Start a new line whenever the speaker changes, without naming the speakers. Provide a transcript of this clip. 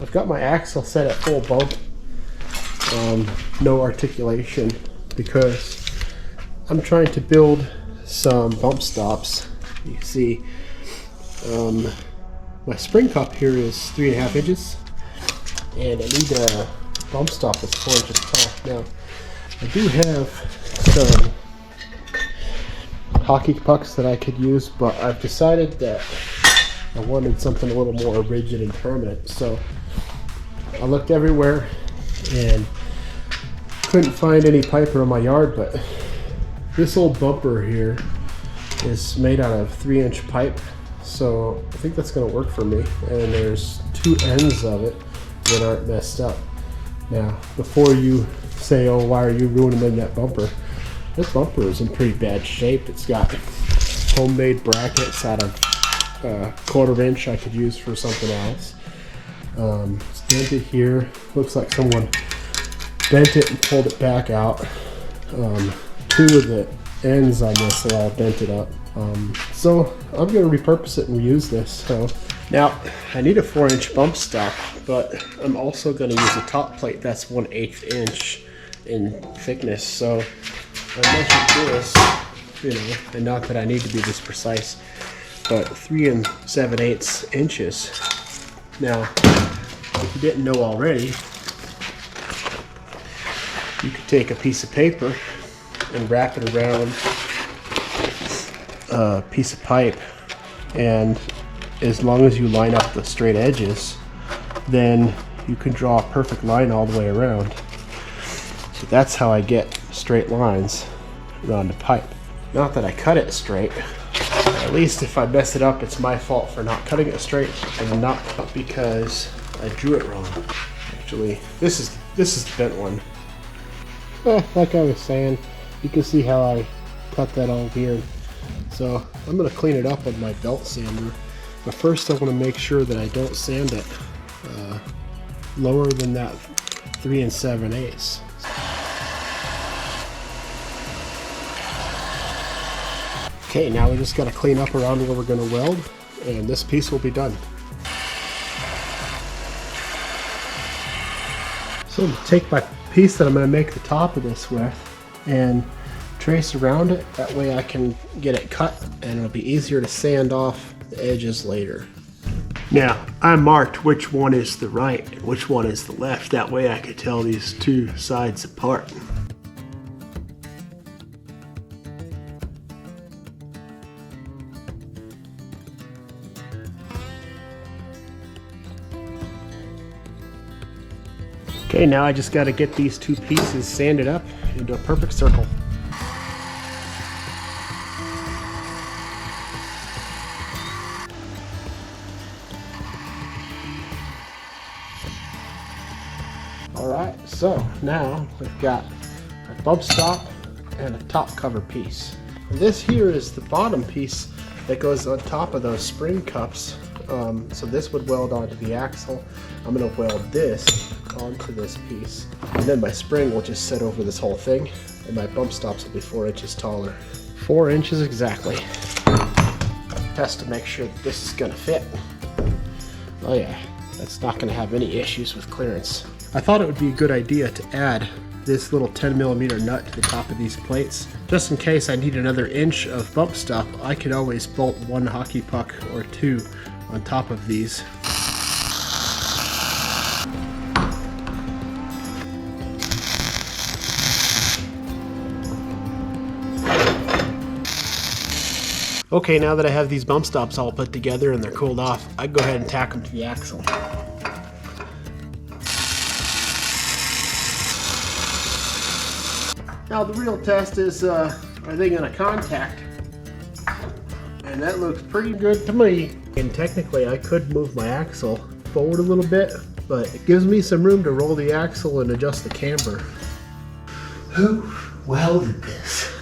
I've got my axle set at full bump, no articulation, because I'm trying to build some bump stops. You can see my spring cup here is 3.5 inches, and I need a bump stop that's 4 inches tall. Now, I do have some hockey pucks that I could use, but I've decided that I wanted something a little more rigid and permanent. So I looked everywhere and couldn't find any pipe around my yard, but this old bumper here is made out of 3-inch pipe, so I think that's going to work for me. And there's 2 ends of it that aren't messed up. Now, before you say, oh, why are you ruining that bumper? This bumper is in pretty bad shape. It's got homemade brackets out of 1/4 inch I could use for something else. It's dented here. Looks like someone bent it and pulled it back out. 2 of the ends on this are all dented up. So I'm going to repurpose it and reuse this. So now I need a 4-inch bump stop, but I'm also going to use a top plate that's 1/8 inch in thickness. So I measured this, you know, and not that I need to be this precise, but 3 7/8 inches. Now, if you didn't know already, you could take a piece of paper and wrap it around a piece of pipe, and as long as you line up the straight edges, then you can draw a perfect line all the way around. So that's how I get straight lines around the pipe. Not that I cut it straight. At least if I mess it up, it's my fault for not cutting it straight, and not because I drew it wrong. Actually, this is the bent one. Like I was saying, you can see how I cut that all weird. So I'm going to clean it up with my belt sander. But first I want to make sure that I don't sand it lower than that 3 7/8. Okay, now we just got to clean up around where we're going to weld, and this piece will be done. So I'm going to take my piece that I'm going to make the top of this with and trace around it. That way I can get it cut, and it'll be easier to sand off the edges later. Now, I marked which one is the right and which one is the left. That way I could tell these 2 sides apart. Okay, now I just got to get these 2 pieces sanded up into a perfect circle. Alright, so now we've got a bump stop and a top cover piece. And this here is the bottom piece that goes on top of those spring cups. So this would weld onto the axle. I'm going to weld this onto this piece, and then my spring will just sit over this whole thing, and my bump stops will be 4 inches taller. 4 inches exactly. Test to make sure that this is going to fit. Oh yeah, that's not going to have any issues with clearance. I thought it would be a good idea to add this little 10mm nut to the top of these plates. Just in case I need another inch of bump stop, I could always bolt 1 hockey puck or 2 on top of these. Okay, now that I have these bump stops all put together and they're cooled off, I can go ahead and tack them to the axle. Now the real test is, are they going to contact? And that looks pretty good to me. And technically I could move my axle forward a little bit, but it gives me some room to roll the axle and adjust the camber. Who welded this?